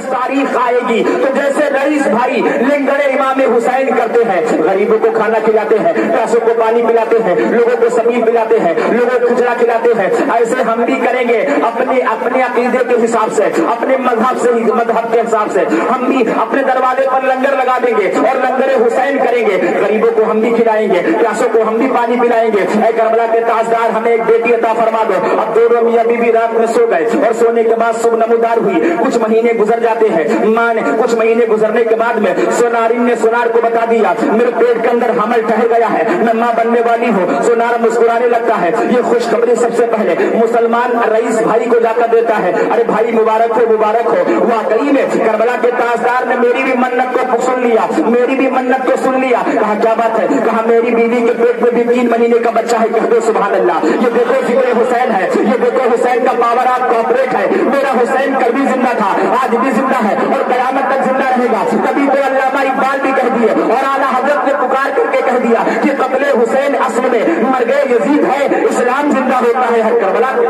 तारीख आएगी तो जैसे रईस भाई लंगड़े इमाम हुसैन करते हैं, गरीबों को खाना खिलाते हैं, प्यासों को पानी पिलाते हैं, लोगों को सबील पिलाते हैं, लोगों को खिचड़ा खिलाते हैं, ऐसे हम भी करेंगे अपने अकीदे के हिसाब से, अपने मजहब के हिसाब से हम भी अपने दरवाजे पर लंगर लगा देंगे और लंगरे हुसैन करेंगे। गरीबों को हम भी खिलाएंगे, प्यासों को हम भी पानी पिलाएंगे। ऐ करबला के ताजदार, हमें एक बेटी अता फरमा दो। अब दोनों मियां बीवी रात में सो गए और सोने के बाद सुबह नमूदार हुई। कुछ महीने गुजर जाते हैं, मां ने कुछ महीने गुजरने के बाद में सोनारिन ने सोनार को बता दिया मेरे पेट के अंदर हमल ठहर गया है, मैं मां बनने वाली हूँ। सोनार मुस्कुराने लगता है। ये खुशखबरी सबसे पहले मुसलमान रईस भाई को जाकर देता है। अरे भाई मुबारक हो, मुबारक हो। वाकई में करबला के ताजदार ने मेरी भी मन्नत को सुन लिया, मेरी भी मन्नत को सुन लिया। कहा क्या बात है? कहा मेरी बीवी के पेट में भी 3 महीने का बच्चा है। कह दो सुभान अल्लाह। ये देखो जिक्र हुसैन है, ये देखो हुसैन का पावर ऑफ कॉपरेट है। मेरा हुसैन कल भी जिंदा था, आज भी जिंदा है और कयामत तक जिंदा रहेगा। कभी तो अल्लामा इकबाल भी कह दिए और आला हजरत ने पुकार करके कह दिया कि कत्ले हुसैन असल में मर गए यजीद है, इस्लाम जिंदा होता है हर करबला के।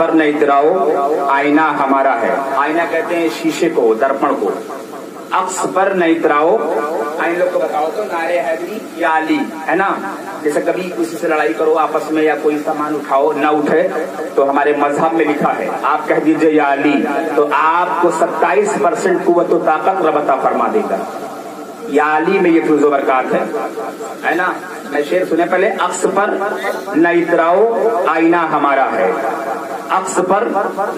पर न इतराओ, आईना हमारा है। आईना कहते हैं शीशे को, दर्पण को। अक्स पर न इतराओ, आइन लोग को बताओ तो नारे हैदरी या अली, है ना। जैसे कभी किसी से लड़ाई करो आपस में या कोई सामान उठाओ, ना उठे तो हमारे मजहब में लिखा है आप कह दीजिए या अली, तो आपको 27% कुव्वत व ताकत रब अता फरमा देगा। या अली में ये फूज़ बरकत है ना। मैं शेर सुने पहले। अक्स पर न इतराओ, आईना हमारा है। अक्स पर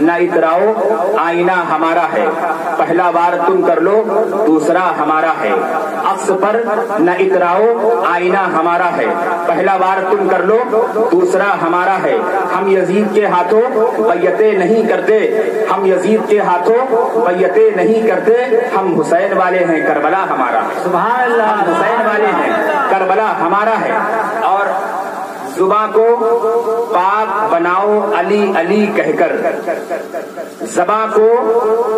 न इतराओ, आईना हमारा है। पहला बार तुम कर लो, दूसरा हमारा है। अक्स पर न इतराओ, आईना हमारा है। पहला बार तुम कर लो, दूसरा हमारा है। हम यजीद के हाथों बैयते नहीं करते, हम यजीद के हाथों बैयते नहीं करते। हम हुसैन वाले हैं, करबला हमारा है। सुभान अल्लाह। हम हुसैन वाले हैं, करबला हमारा है। और जुबां को पाक बनाओ अली अली कहकर, ज़बां को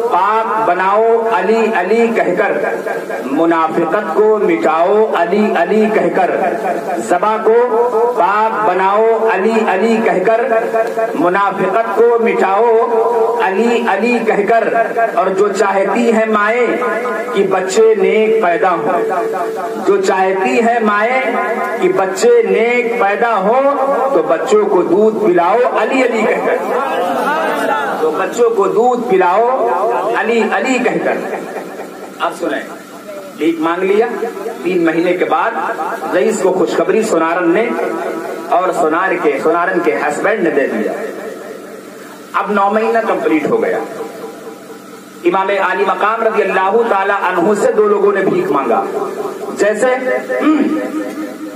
पाक बनाओ अली अली कहकर। मुनाफिकत को मिटाओ अली अली कहकर। ज़बां को पाक बनाओ अली अली कहकर। मुनाफिकत को मिटाओ अली अली कहकर। और जो चाहती है माए कि बच्चे नेक पैदा हो, जो चाहती है माए कि बच्चे नेक पैदा हो, तो बच्चों को दूध पिलाओ अली अली कहकर। तो बच्चों को दूध पिलाओ अली अली कहकर। अब सुने, भीख मांग लिया। 3 महीने के बाद रईस को खुशखबरी सोनारन ने और सोनारन के हस्बैंड ने दे दिया। अब 9 महीना कंप्लीट हो गया। इमाम आली मकाम रज़ी अल्लाह ताला अन्हु से 2 लोगों ने भीख मांगा। जैसे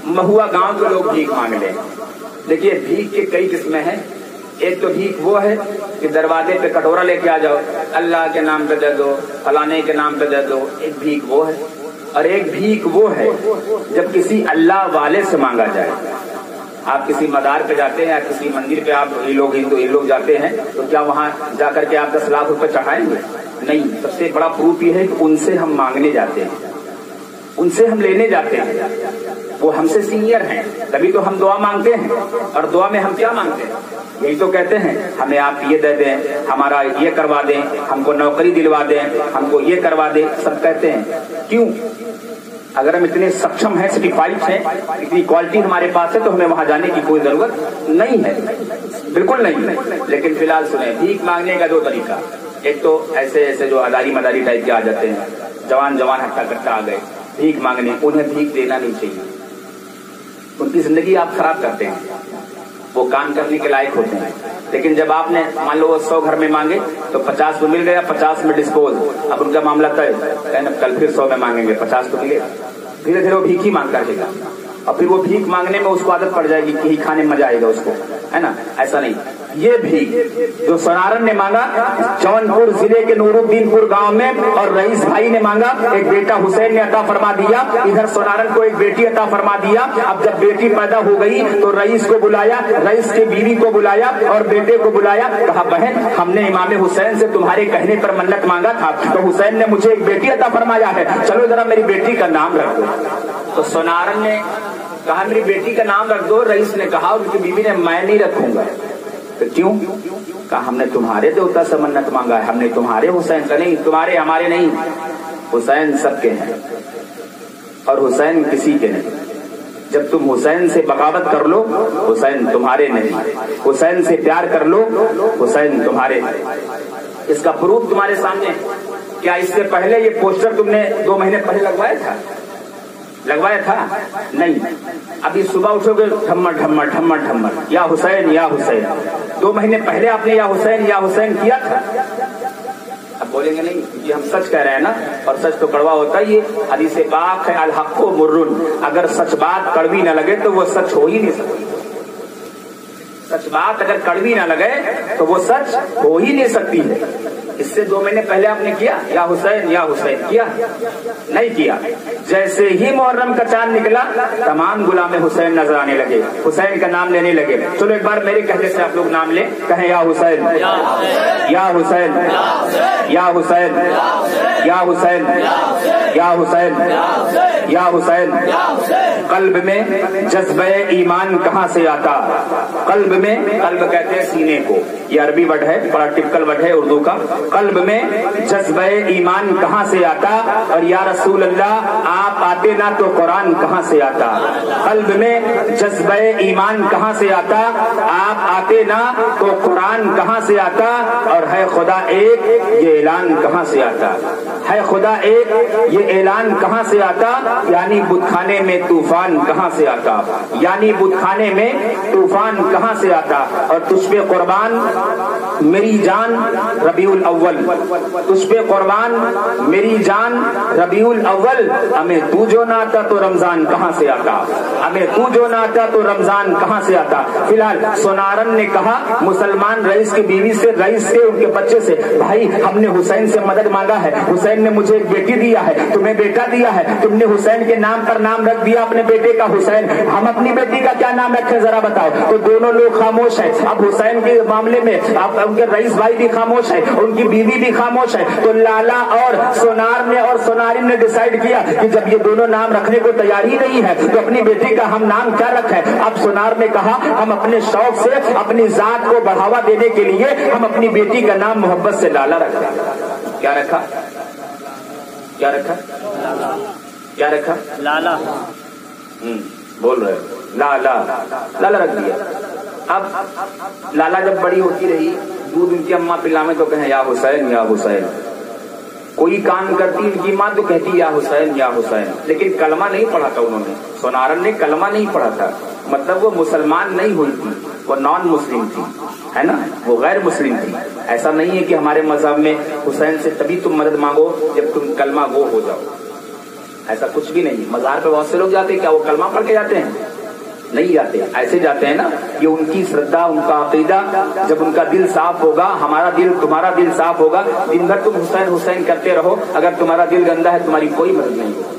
महुआ गांव के लोग भीख मांग ले। देखिए भीख के कई किस्में हैं। एक तो भीख वो है कि दरवाजे पे कटोरा लेके आ जाओ, अल्लाह के नाम पे दे दो, फलाने के नाम पे दे दो। एक भीख वो है। और एक भीख वो है जब किसी अल्लाह वाले से मांगा जाए। आप किसी मदार पे जाते हैं या किसी मंदिर पे आप ये लोग जाते हैं, तो क्या वहां जाकर के आप 10 लाख रुपए चढ़ाएंगे? नहीं। सबसे बड़ा प्रूफ ये है कि उनसे हम मांगने जाते हैं, उनसे हम लेने जाते हैं। वो हमसे सीनियर हैं, तभी तो हम दुआ मांगते हैं। और दुआ में हम क्या मांगते हैं? यही तो कहते हैं हमें आप ये दे दें, हमारा ये करवा दें, हमको नौकरी दिलवा दें, हमको ये करवा दें। सब कहते हैं। क्यों? अगर हम इतने सक्षम हैं, सर्टिफाइड हैं, इतनी क्वालिटी हमारे पास है, तो हमें वहां जाने की कोई जरूरत नहीं है, बिल्कुल नहीं। लेकिन फिलहाल सुने, भीख मांगने का 2 तरीका। एक तो ऐसे जो अदारी मदारी टाइप के आ जाते हैं, जवान हट्टा कट्टा आ गए भीख मांगने, उन्हें भीख देना नहीं चाहिए। उनकी जिंदगी आप खराब करते हैं, वो काम करने के लायक होते हैं। लेकिन जब आपने मान लो 100 घर में मांगे तो 50 में मिल गया, 50 में डिस्पोज। अब उनका मामला तय, कल फिर 100 में मांगेंगे, 50 तो मिलेगा। धीरे धीरे वो भीख ही मांगता रहेगा और फिर वो भीख मांगने में उसको आदत पड़ जाएगी कि ही खाने में मजा आएगा उसको, है ना। ऐसा नहीं। یہ بھی جو سونارن نے مانگا جونپور ضلع کے نورالدینپور گاؤں میں، اور رئیس بھائی نے مانگا ایک بیٹا حسین نے عطا فرما دیا، ادھر سونارن کو ایک بیٹی عطا فرما دیا۔ اب جب بیٹی پیدا ہو گئی تو رئیس کو بلایا، رئیس کی بیوی کو بلایا اور بیٹے کو بلایا، کہا بہن ہم نے امام حسین سے تمہارے کہنے پر منت مانگا تھا، تو حسین نے مجھے ایک بیٹی عطا فرمایا ہے، چلو ذرا میری بیٹی کا نام رکھ دو۔ تو سونارن نے کہا میری بیٹی کا نام رکھ دو۔ رئیس نے کہا اور اس کی بیوی نے میں نہیں رکھوں گا۔ تو کیوں؟ کہا ہم نے تمہارے دیوتا سے منت مانگا ہے، ہم نے تمہارے حسین کا نہیں، تمہارے ہمارے نہیں، حسین سب کے ہیں اور حسین کسی کے نہیں۔ جب تم حسین سے بغاوت کر لو حسین تمہارے نہیں، حسین سے پیار کر لو حسین تمہارے نہیں۔ اس کا پروف تمہارے سامنے۔ کیا اس سے پہلے یہ پوسٹر تم نے 2 مہینے پہلے لگوایا تھا؟ نہیں۔ ابھی صبح اٹھو گے ڈھمر ڈھمر ڈھمر ڈھمر یا حسین یا حسین، 2 مہینے پہلے آپ نے یا حسین کیا تھا؟ اب بولیں گے نہیں یہ ہم سچ کہہ رہے ہیں نا، اور سچ تو کڑوا ہوتا ہی ہے۔ حدیث پاک ہے الحق مرن، اگر سچ بات کڑوی نہ لگے تو وہ سچ ہو ہی نہیں سکتی۔ سچ بات اگر کڑوی نہ لگے تو وہ سچ ہو ہی نہیں سکتی ہے۔ اس سے 2 مہینے پہلے آپ نے کیا یا حسین کیا؟ نہیں کیا۔ جیسے ہی محرم کا چاند نکلا تمام غلام حسین نظر آنے لگے، حسین کا نام لینے لگے۔ چلو ایک بار میرے کہنے سے آپ لوگ نام لیں، کہیں یا حسین یا حسین یا حسین یا حسین یا حسین یا حسین۔ قلب میں جذبہ ایمان کہاں سے آتا؟ قلب میں، قلب کہتے ہیں سینے کو، یہ عربی ورڈ ہے، بڑا ٹپکل ورڈ ہے اردو کا۔ قلب میں جذبہ ایمان کہاں سے آتا؟ اور یا رسول اللہ آپ آتے نہ تو قرآن کہاں سے آتا؟ قلب میں جذبہ ایمان کہاں سے آتا؟ آپ آتے نہ تو قرآن کہاں سے آتا؟ اور ہے خدا ایک یہ اعلان کہاں سے آتا؟ ہے خدا ایک یہ اعلان کہاں سے آتا؟ یعنی بت خانے میں طوفان کہاں سے آتا؟ یعنی بت خانے میں طوفان کہاں سے آتا؟ اور تجھ پہ قربان میری جان ربیع الاول، تجھ پہ قربان میری جان ربیع الاول، ہمیں تو جو نہ آتا تو رمضان کہاں سے آتا؟ ہمیں تو جو نہ آتا تو رمضان کہاں سے آتا؟ فی الحال سونارن نے کہا مسلمان رئیس کی بیوی سے، رئیس سے، ان کے بچے سے، بھائی ہم نے حسین سے مدد مانگا ہے، حسین نے مجھے ایک بیٹی دیا ہے، تمہیں بیٹا دیا ہے، تم نے حسین کے نام پر نام رکھ دیا اپنے بیٹے کا حسین، ہم اپنی بیٹی کا کیا نام رکھیں ذرا بتاؤ؟ تو دونوں لوگ خاموش ہیں۔ اب حسین کے معاملے میں اب ان کے رئیس بھائی بھی خاموش ہے، ان کی بیوی بھی خاموش ہے۔ تو لالا اور سونار نے اور سونارن نے ڈیسائیڈ کیا کہ جب یہ دونوں نام رکھنے کو تیار ہی نہیں ہے تو اپنی بیٹی کا ہم نام کیا رکھیں؟ اب سونار نے کہا ہم اپنے شوق سے اپنی ذات کو بڑھاوا دینے کے لیے ہم اپنی بیٹی کا نام محبت سے لالا رکھا۔ کیا رکھا؟ کیا رکھا؟ کیا رکھا؟ لالا۔ بول رہے لالا، لالا رکھ دیا۔ اب لالا جب بڑی ہوتی رہی، دودھ ان کی اماں پلانے تو کہیں یا حسین یا حسین، کوئی کام کرتی ان کی ماں تو کہتی یا حسین یا حسین، لیکن کلمہ نہیں پڑھا تھا انہوں نے۔ سونارن نے کلمہ نہیں پڑھا تھا، مطلب وہ مسلمان نہیں ہوئی تھی، وہ نان مسلم تھی، ہے نا، وہ غیر مسلم تھی۔ ایسا نہیں ہے کہ ہمارے مذہب میں حسین سے تبھی تم مدد مانگو جب تم کلمہ گو ہو جاؤ، ایسا کچھ بھی نہیں۔ مزار پہ بہت سے لوگ جاتے ہیں، کیا وہ کلمہ پڑھ کے جاتے ہیں؟ نہیں جاتے، ایسے جاتے ہیں نا۔ یہ ان کی شردا، ان کا عقیدہ، جب ان کا دل صاف ہوگا، ہمارا دل، تمہارا دل صاف ہوگا، دن بھر تم حسین حسین کرتے رہو، اگر تمہارا دل گندا ہے تمہاری کوئی مدد نہیں ہوگی،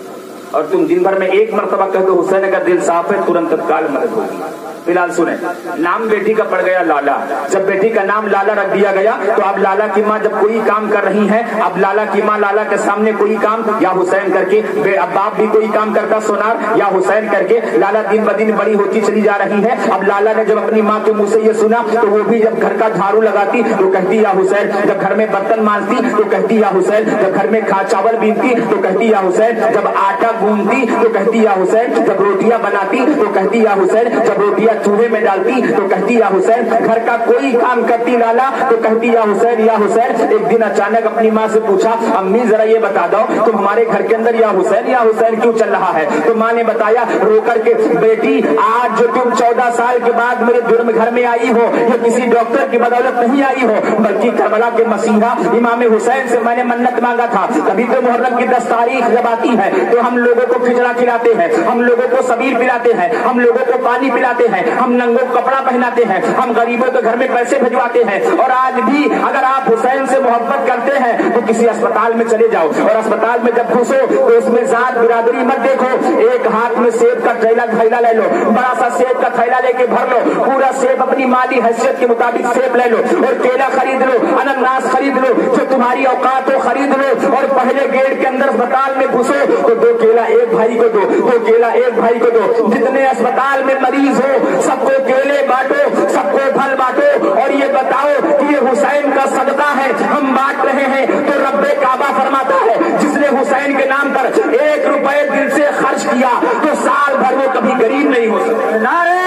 اور تم دن بھر میں ایک مرتبہ کہہ دو حسین، اگر دل صاف ہے ترنت تتکال مدد ہوگی۔ فی الحال سنیں، نام بیٹی کا پڑ گیا لالا۔ جب بیٹی کا نام لالا رکھ دیا گیا تو اب لالا کی ماں جب کوئی کام کر رہی ہے، اب لالا کی ماں لالا کے سامنے کوئی کام یا حسین کر کے، اب باپ بھی کوئی کام کرتا سونار یا حسین کر کے، لالا دن بدن بڑی ہوتی چلی جا رہی ہے۔ اب لالا نے جب اپنی ماں کے منہ سے یہ سنا تو وہ بھی جب گھر کا جھاڑو لگاتی تو کہتی یا حسین، جب گھر میں برتن مانجتی تو کہتی یا حسین، جب گھر میں چاول بینتی تو کہتی یا حسین، جب آٹا گوندتی تو کہتی یا حسین، جب روٹیاں بناتی تو کہتی یا حسین، جب روٹیاں چولہے میں ڈالتی تو کہتی یا حسین، گھر کا کوئی کام کرتی لالا تو کہتی یا حسین یا حسین۔ ایک دن اچانک اپنی ماں سے پوچھا امی ذرا یہ بتا دو تم ہمارے گھر کے اندر یا حسین کیوں چل رہا ہے؟ تو ماں نے بتایا رو کر کے، بیٹی آج جو تم 14 سال کے بعد میرے جرم گھر میں آئی ہو یہ کسی ڈاکٹر کی بدولت نہیں آئی ہو، بلکہ کربلا کے مسیحا امام حسین سے میں نے منت مانگا تھا۔ کبھی تو محرم کی 10 تاریخ جب آتی ہے تو ہم لوگوں کو کھچڑا کھلاتے ہیں، ہم لوگوں کو سبیر پلاتے ہیں، ہم لوگوں کو پانی پلاتے ہیں، ہیں, ہم ننگوں کو کپڑا پہناتے ہیں, ہم غریبوں کے گھر میں پیسے بھجواتے ہیں. اور آج بھی اگر آپ حسین سے محبت کرتے ہیں تو کسی اسپتال میں چلے جاؤ, اور اسپتال میں جب گھسو تو اس میں ذات برادری مت دیکھو. ایک ہاتھ میں سیب کا تھیلا لے لو, بڑا سا سیب کا تھیلا لے کے بھر لو, پورا سیب اپنی مالی حیثیت کے مطابق سیب لے لو, اور کیلا خرید لو, انناس خرید لو, جو تمہاری اوقات ہو خرید لو, اور پہلے گیٹ کے اندر اسپتال میں گھسو تو 2 کیلا ایک بھائی کو دو, 2 کیلا ایک بھائی کو دو. جتنے اسپتال میں مریض ہو سب کو کیلے بانٹو, سب کو پھل بانٹو, اور یہ بتاؤ کہ یہ حسین کا صدقہ ہے, ہم بانٹ رہے ہیں. تو رب کعبہ فرماتا ہے جس نے حسین کے نام پر 1 روپے دل سے خرچ کیا تو سال بھر وہ کبھی غریب نہیں ہو سکتا. نعرہ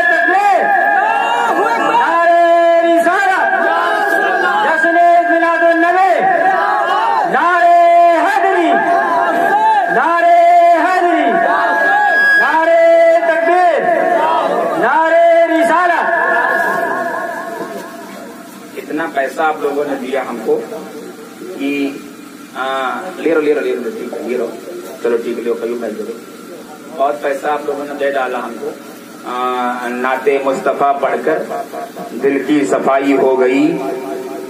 تکبیر, نعرہ رسالت, جشن میلاد النبی, نعرہ حیدری, نعرہ حیدری, نعرہ تکبیر, نعرہ رسالت. اتنا پیسہ آپ لوگوں نے دیا ہم کو کہ لے رہو, چلو ٹھیک ہے, قیوم بھائی دے دو. بہت پیسہ آپ لوگوں نے دے ڈالا ہم کو. نعت مصطفیٰ پڑھ کر دل کی صفائی ہو گئی,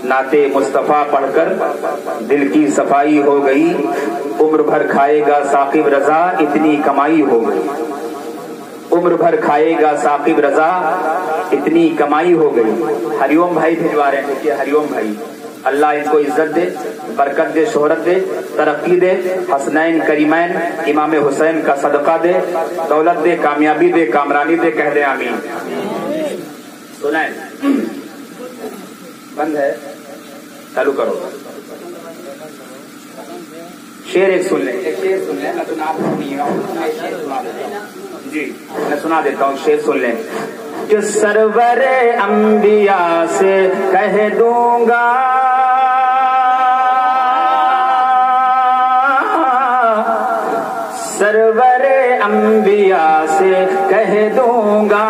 نعت مصطفیٰ پڑھ کر دل کی صفائی ہو گئی. عمر بھر کھائے گا ثاقب رضا اتنی کمائی ہو گئی, عمر بھر کھائے گا ثاقب رضا اتنی کمائی ہو گئی. ہریوم بھائی بھجوا رہے ہیں, دیکھیے ہریوم بھائی, اللہ ان کو عزت دے, برکت دے, شہرت دے, ترقی دے, حسنین کریمین امام حسین کا صدقہ دے, دولت دے, کامیابی دے, کامرانی دے, کہہ دے آمین. سنیں بند ہے, چالو کرو. شعر ایک سن لیں, ایک شعر سن لیں, جی میں سنا دیتا ہوں, شعر سن لیں. کہ سرور انبیاء سے کہہ دوں گا, سرور انبیاء سے کہہ دوں گا,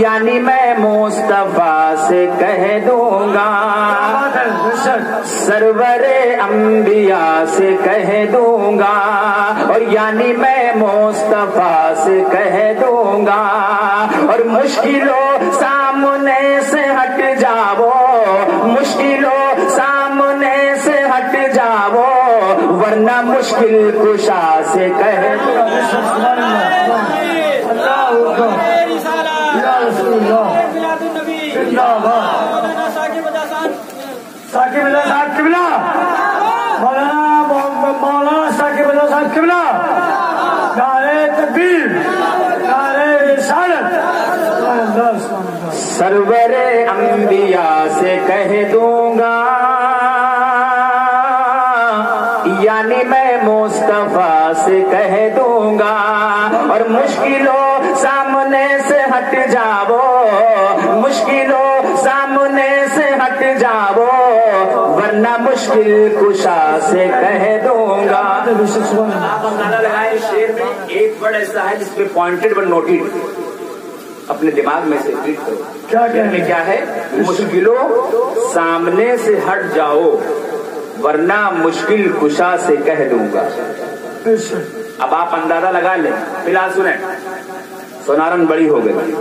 یعنی میں مصطفیٰ سے کہہ دوں گا, سرور انبیاء سے کہہ دوں گا, اور یعنی میں مصطفیٰ سے کہہ دوں گا. اور مشکلوں سامنے سے ہٹ جاؤ, مشکلوں سامنے سے ہٹ جاؤ, ورنہ مشکل کشا سے کہہ دوں ثاقب اللہ صاحب قبلہ, مولانا ثاقب اللہ صاحب قبلہ, نعرہ تکبیر, نعرہ رسالت. سرور انبیاء سے کہہ دوں گا, یعنی میں مصطفیٰ سے کہہ دوں گا, اور مشکلوں سامنے سے ہٹ جاؤ, مشکلوں سامنے سے ہٹ جاؤ, ورنہ مشکل کشا سے کہہ دوں گا. آپ اندازہ لگائیں شعر میں ایک ورڈ ایسا ہے جس پہ پوائنٹڈ ورڈ نوٹڈ, اپنے دماغ میں سے ریڈ کرو. کیا ہے؟ مشکلوں سامنے سے ہٹ جاؤ, ورنہ مشکل کشا سے کہہ دوں گا. اب آپ اندازہ لگا لیں. فی الحال سنیں, سونارن بڑی ہو گئی,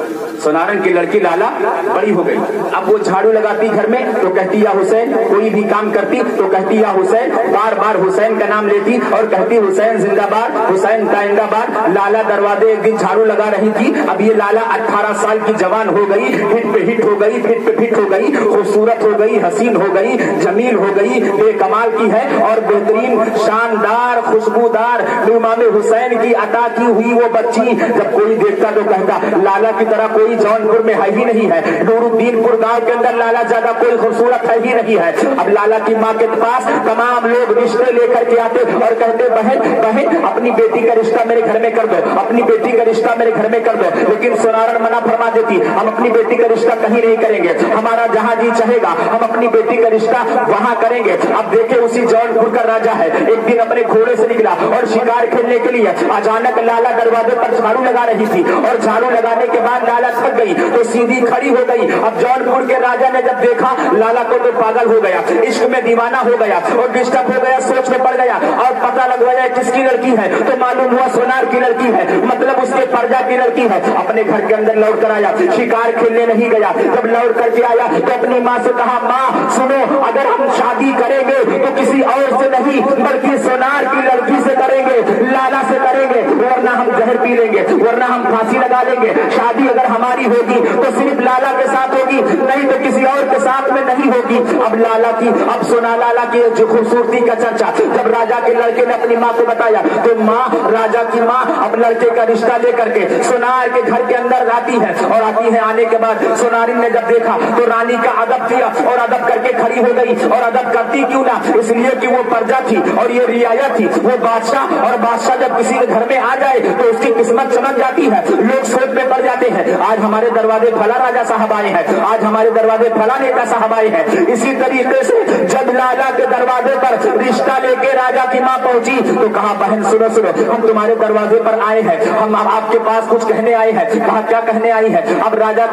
سونارن کی لڑکی لالا بڑی ہو گئی. اب وہ جھاڑو لگاتی گھر میں تو کہتی یا حسین, کوئی بھی کام کرتی تو کہتی یا حسین, بار بار حسین کا نام لیتی اور کہتی حسین زندہ باد, حسین زندہ باد. لالا دروازے ایک دن جھاڑو لگا رہی تھی. اب یہ لالا 18 سال کی جوان ہو گئی, ہٹ پہ ہٹ ہو گئی, پھٹ پہ پھٹ ہو گئی, خوبصورت ہو گئی, حسین ہو گئی, جمیل ہو گئی, بے کمال کی ہے, اور بہترین شاندار خوشبودار امام حسین کی عطا کی ہوئی وہ بچی جب کوئی دیکھتا تو کہتا لالا کی طرح کوئی جونپور میں ہے ہی نہیں ہے, نور الدین پور گاؤں کے اندر لالا زیادہ کوئی خوبصورت ہے ہی نہیں ہے. اب لالا کی ماں کے پاس تمام لوگ رشتے لے کر کے آتے اور کہتے بہن اپنی بیٹی کا رشتہ میرے گھر میں کر دو, اپنی بیٹی کا رشتہ میرے گھر میں کر دو. لیکن سونارن منع فرما دیتی, ہم اپنی بیٹی کا رشتہ کہیں نہیں کریں گے, ہمارا جہاں جی چاہے گا ہم اپنی بیٹی کا رشتہ وہاں کریں گے. اب دیکھیں اسی جونپور کا راجا ہے, ایک دن اپنے گھوڑے سے نکلا اور شکار کھیلنے کے لیے. اچانک لالا دروازے پر جھاڑو لگا رہی تھی, اور جھاڑو لگانے کے بعد لالا थक गई तो सीधी खड़ी हो गई। अब जौनपुर के राजा ने जब देखा लाला को तो पागल हो गया, इश्क में दीवाना हो गया और डिस्टर्ब हो गया, सोच में पड़ गया और पता लगवाया किसकी लड़की है तो मालूम हुआ सोनार की लड़की है, मतलब उसके परजा की लड़की है। अपने घर के अंदर लौट कर आया, शिकार खेलने नहीं गया। जब लौट करके आया तो अपनी माँ से कहा, माँ सुनो, अगर हम शादी करेंगे तो किसी और से नहीं बल्कि सोनार की लड़की से करेंगे, लाला से करेंगे, वरना हम जहर पी लेंगे, वरना हम फांसी लगा लेंगे। शादी अगर हमारी होगी तो सिर्फ लाला के साथ होगी, नहीं तो किसी और के साथ में नहीं होगी। अब लाला की, अब सोना लाला की जो खूबसूरती का चर्चा जब राजा के लड़के ने अपनी माँ को बताया तो माँ, राजा की माँ अब लड़के का रिश्ता लेकर के सोनार के घर के अंदर आती है। और आती है, आने के बाद सोनारी ने जब देखा तो रानी का अदब किया और अदब करके खड़ी हो गई। और अदब करती क्यों ना, इसलिए कि वो प्रजा थी और ये रियाया थी, वो बादशाह, और बादशाह जब किसी के घर में आ जाए तो उसकी किस्मत चमक जाती है, लोग सोच में पड़ जाते हैं, आज हमारे दरवाजे फला राजा साहब आए हैं, आज हमारे दरवाजे फला नेता साहब आए हैं। इसी तरीके से जब लाला के दरवाजे पर रिश्ता लेके राजा की माँ पहुंची तो कहा, बहन सुनो सुनो, हम तुम्हारे दरवाजे पर आए हैं, हम आपके पास कुछ कहने आए हैं। कहा, क्या कहने आई है? अब राजा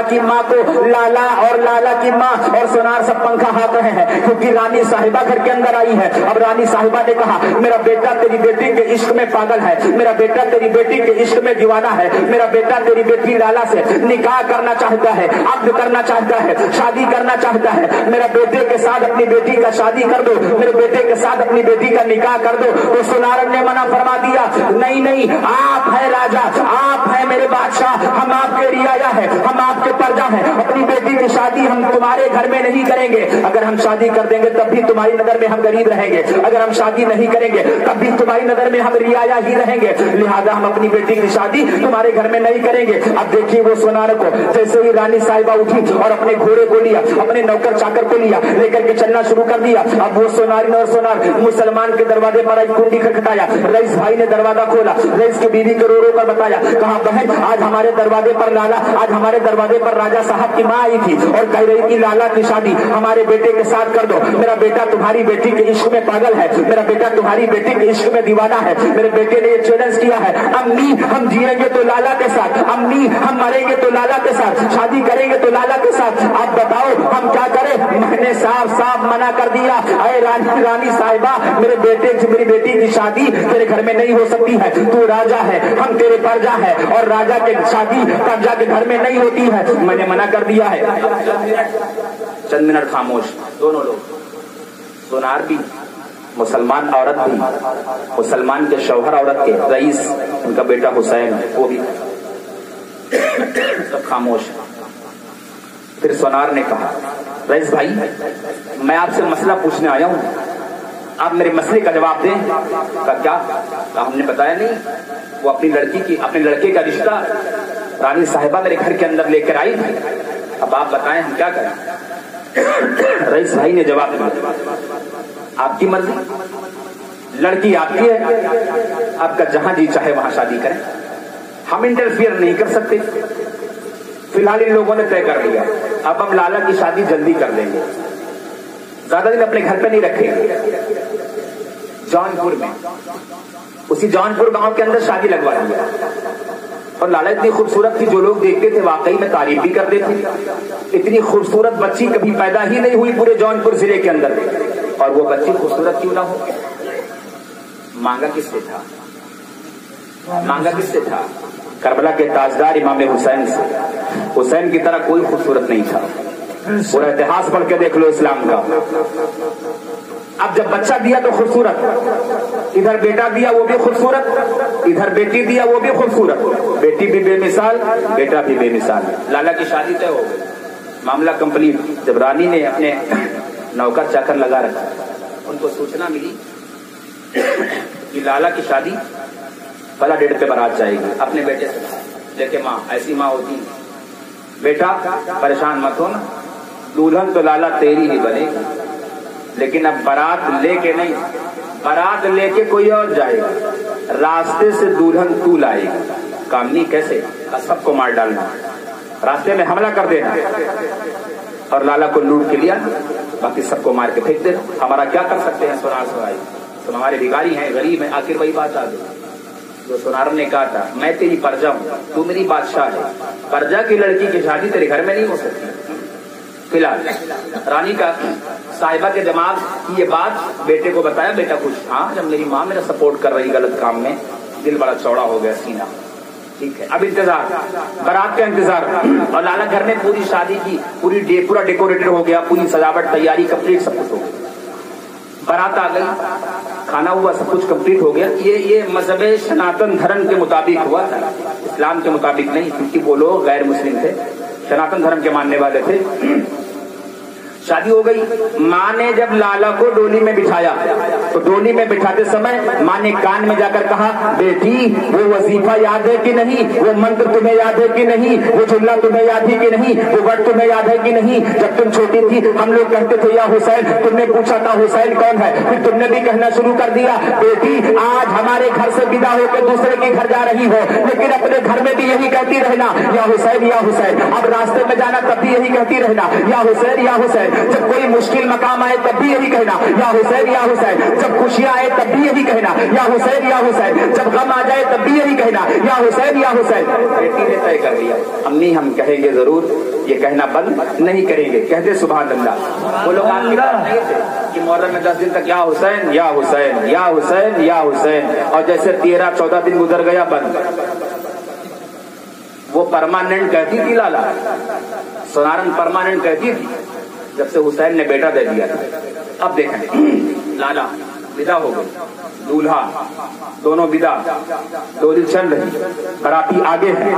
की माँ को लाला और लाला की माँ और सोनार सब पंखा हाथ रहे हैं क्योंकि रानी साहिबा घर के अंदर आई है। अब रानी साहिबा ने कहा, मेरा बेटा तेरी बेटी के इश्क में पागल है, मेरा बेटा तेरी बेटी के इश्क में दीवाना है, मेरा बेटा तेरी बेटी लाला से निकाह करना चाहता है, अब्द करना चाहता है, शादी करना चाहता है, मेरा बेटे के साथ अपनी बेटी का शादी कर दो, मेरे बेटे के साथ अपनी बेटी का निकाह कर दो। तो सोनार ने मना फरमा दिया, नहीं नहीं, आप है राजा, आप है मेरे बादशाह, हम आपके रियाया है, हम आपके प्रजा है, अपनी बेटी की शादी हम तुम्हारे घर में नहीं करेंगे। अगर हम शादी कर देंगे तब भी तुम्हारी नजर में हम गरीब रहेंगे, अगर हम शादी नहीं करेंगे तब भी तुम्हारी नजर में हम रियाया ही रहेंगे, लिहाजा हम अपनी बेटी की शादी तुम्हारे घर में नहीं करेंगे। अब देखिए वो सोनार को जैसे ही रानी साहिबा उठी और अपने घोड़े को लिया, अपने नौकर चाकर को लिया, लेकर के चलना शुरू कर दिया। अब वो सोनारी और सोनार मुसलमान के दरवाजे पर आई कुंडी खटखटाया, रईस भाई ने दरवाजा खोला, रईस की बीवी को रो रो कर बताया, कहा, बहन आज हमारे दरवाजे पर लाला, आज हमारे दरवाजे पर राजा साहब की माँ आई थी और कह रही थी लाला की शादी हमारे बेटे के साथ कर दो, मेरा बेटा तुम्हारी बेटी के इश्क में पागल है, मेरा बेटा तुम्हारी बेटी के इश्क में दीवाना है। मेरे बेटे ने ये चैलेंज किया है, अम्मी हम जिएंगे तो लाला के साथ, अम्मी हम मरेंगे तो लाला के साथ, शादी करेंगे तो लाला के साथ, आप बताओ हम क्या करें? मैंने साफ मना कर दिया, अरे रानी साहिबा, मेरे मेरी बेटी की शादी तेरे घर में नहीं हो सकती है, तू राजा है, हम तेरे प्रजा है और राजा के शादी प्रजा के घर में नहीं होती है, मैंने मना कर दिया है। चंद मिनट खामोश दोनों लोग, सोनार भी, मुसलमान औरत भी, मुसलमान के शौहर औरत के, रईस उनका बेटा हुसैन वो भी, सब खामोश। फिर सोनार ने कहा, रईस भाई मैं आपसे मसला पूछने आया हूँ, आप मेरे मसले का जवाब दें। का क्या? हमने बताया नहीं, वो अपनी लड़की की, अपने लड़के का रिश्ता रानी साहिबा मेरे घर के अंदर लेकर आई, अब आप बताएं हम क्या करें? रईस भाई ने जवाब दिया, आपकी मर्जी, लड़की आपकी है, आपका जहां जी चाहे वहां शादी करें, हम इंटरफियर नहीं कर सकते। फिलहाल इन लोगों ने तय कर लिया, अब हम लाला की शादी जल्दी कर देंगे, ज्यादा दिन अपने घर पे नहीं रखेंगे। जौनपुर में, उसी जौनपुर गांव के अंदर शादी लगवा दिया और लाला इतनी खूबसूरत थी, जो लोग देखते थे वाकई में तारीफ भी करते थे। इतनी खूबसूरत बच्ची कभी पैदा ही नहीं हुई पूरे जौनपुर जिले के अंदर, और वो बच्ची खूबसूरत क्यों ना हो? मांगा किससे था? मांगा किससे था? करबला के ताजदार इमाम हुसैन से। हुसैन की तरह कोई खूबसूरत नहीं था, पूरा इतिहास पढ़ के देख लो इस्लाम का। अब जब बच्चा दिया तो खूबसूरत, इधर बेटा दिया वो भी खूबसूरत, इधर बेटी दिया वो भी खूबसूरत, बेटी भी बेमिसाल, बेटा भी बेमिसाल। लाला की शादी तय हो गई, मामला कंप्लीट। जब रानी ने अपने नौकर चाकर लगा रखा, उनको सूचना मिली कि लाला की शादी फला डेट पे बारात जाएगी, अपने बेटे से लेके माँ, ऐसी माँ होती, बेटा परेशान मत हो ना, दुल्हन तो लाला तेरी ही बनेगी, लेकिन अब बारात लेके नहीं, बारात लेके कोई और जाएगा, रास्ते से दुल्हन तू लाएगा। कामनी कैसे? सबको मार डालना, रास्ते में हमला कर देना और लाला को लूट के लिया, बाकी सबको मार के फेंक देना। हमारा क्या कर सकते हैं? सोनार सोनाई, तुम हमारे भिखारी हैं, गरीब हैं, आखिर वही बात आ गई। जो सुनारन ने कहा था, मैं तेरी प्रजा हूँ, तू मेरी बादशाह है, प्रजा की लड़की की शादी तेरे घर में नहीं हो सकती। फिलहाल रानी का साहिबा के दिमाग की ये बात बेटे को बताया, बेटा खुश, हाँ जब मेरी माँ मेरा सपोर्ट कर रही गलत काम में, दिल बड़ा चौड़ा हो गया, सीना ठीक है। अब इंतजार, बारात का इंतजार, और लाला घर में पूरी शादी की पूरा डेकोरेटेड हो गया, पूरी सजावट तैयारी कंप्लीट सब कुछ हो गया। बारात आ गई, खाना हुआ, सब कुछ कंप्लीट हो गया। ये मजहब सनातन धर्म के मुताबिक हुआ था, इस्लाम के मुताबिक नहीं, क्योंकि वो लोग गैर मुस्लिम थे, सनातन धर्म के मानने वाले थे। शादी हो गई। माँ ने जब लाला को डोली में बिठाया तो डोली में बिठाते समय माँ ने कान में जाकर कहा, बेटी वो वजीफा याद है कि नहीं, वो मंत्र तुम्हें याद है कि नहीं, वो जुमला तुम्हें याद है कि नहीं, वो वर्ड तुम्हें याद है कि नहीं। जब तुम छोटी थी हम लोग कहते थे या हुसैन, तुमने पूछा था हुसैन कौन है, फिर तुमने भी कहना शुरू कर दिया। बेटी आज हमारे घर से विदा होकर दूसरे के घर जा रही हो, लेकिन अपने घर में भी यही कहती रहना या हुसैन या हुसैन। अब रास्ते में जाना तब भी यही कहती रहना या हुसैन या हुसैन। जब कोई मुश्किल मकाम आए तब भी यही कहना या हुसैन या हुसैन। जब खुशियां आए तब भी यही कहना या हुसैन या हुसैन। जब गम आ जाए तब भी यही कहना या हुसैन या हुसैन। बेटी ने तय कर लिया, अम्मी हम कहेंगे जरूर, ये कहना बंद नहीं करेंगे, कहते सुभान अल्लाह। वो लोग आपकी बात नहीं थे कि मुहर्रम में 10 दिन तक या हुसैन या हुसैन या हुसैन या हुसैन, और जैसे 13-14 दिन गुजर गया बंद। वो परमानेंट कहती थी लाला, सुनारन परमानेंट कहती थी, जब से हुसैन ने बेटा दे दिया था। अब देखें लाला विदा हो गई, दूल्हा दोनों विदा, डोली चल रही, बराती आगे है,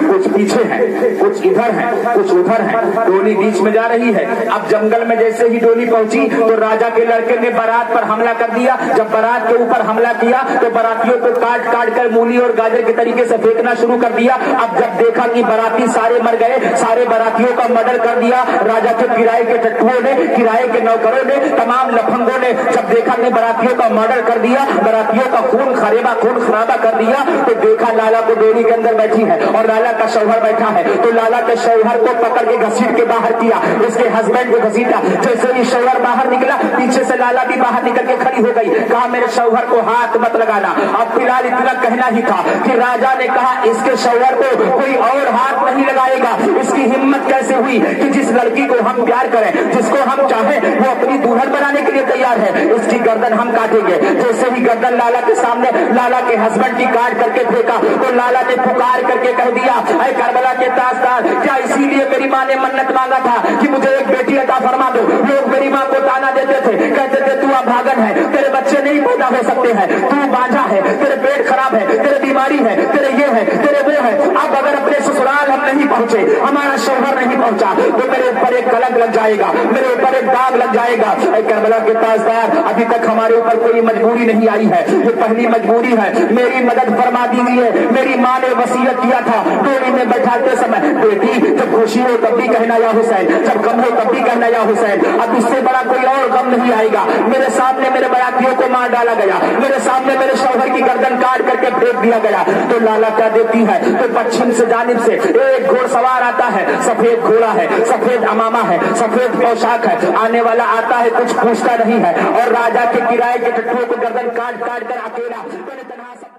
कुछ पीछे है, कुछ इधर है, कुछ उधर है, डोली बीच में जा रही है। अब जंगल में जैसे ही डोली पहुंची तो राजा के लड़के ने बारात पर हमला कर दिया। जब बारात के ऊपर हमला किया तो बारातियों को काट काट कर मूली और गाजर के तरीके से फेंकना शुरू कर दिया। अब जब देखा कि बाराती सारे मर गए, सारे बारातियों का मर्डर कर दिया राजा के किराए के टट्टुओं ने, किराए के नौकरों ने, तमाम लफंगों ने। जब देखा कि बारातियों का मर्डर कर दिया, बारातियों का खून खराबा कर दिया, तो देखा लाला को डोली के अंदर बैठी है और लाला का शौहर बैठा है, तो लाला के शौहर को पकड़ के घसीट के बाहर किया, उसके हस्बैंड को घसीटा। जैसे ही शौहर बाहर निकला, पीछे से लाला भी बाहर निकल के खड़ी हो गई, कहा मेरे शौहर को हाथ मत लगाना। अब फिलहाल इतना कहना ही था कि राजा ने कहा इसके शौहर को कोई और हाथ नहीं लगाएगा। इसकी हिम्मत कैसे हुई कि जिस लड़की को हम प्यार करें, जिसको हम चाहें, वो अपनी दुल्हन बनाने के लिए तैयार है, इसकी गर्दन हम काटेंगे। जैसे ही गर्दन लाला के सामने लाला के हस्बैंड की काट करके फेंका तो लाला ने पुकार करके कह दिया, ऐ करबला के ताजदार, क्या इसीलिए मेरी माँ ने मन्नत मांगा था कि मुझे एक बेटी अता फरमा दो? लोग मेरी माँ को ताना देते थे, कहते थे तू अभागन है, तेरे बच्चे नहीं पैदा हो सकते हैं, तू बांझा है, तेरे पेट खराब है, तेरे बीमारी है, तेरे ये है, तेरे वो है। अब अगर अपने ससुराल हम नहीं पहुंचे, हमारा शौहर नहीं पहुंचा, तो मेरे ऊपर एक कलंक लग जाएगा, मेरे ऊपर एक दाग लग जाएगा। ऐ करबला के ताजदार, अभी तक हमारे ऊपर कोई मजबूरी नहीं आई है, ये पहली मजबूरी है, मेरी मदद फरमा दीजिए। मेरी माँ ने वसीयत किया था डोली में बैठाते समय, बेटी जब खुशी हो तब भी कहना या हुसैन, जब गम हो तब भी कहना या हुसैन। अब इससे बड़ा कोई और गम नहीं आएगा। मेरे सामने मेरे बरातियों को मार डाला गया, मेरे सामने मेरे शौहर की गर्दन काट करके फेंक दिया गया। तो लाला क्या देती है, तो पश्चिम से जानिब से एक घोड़सवार आता है, सफेद घोड़ा है, सफेद अमामा है, सफेद पोशाक है, आने वाला आता है, कुछ पूछता नहीं है, और राजा के किराए के टट्टुओं को गर्दन काट काट कर अकेला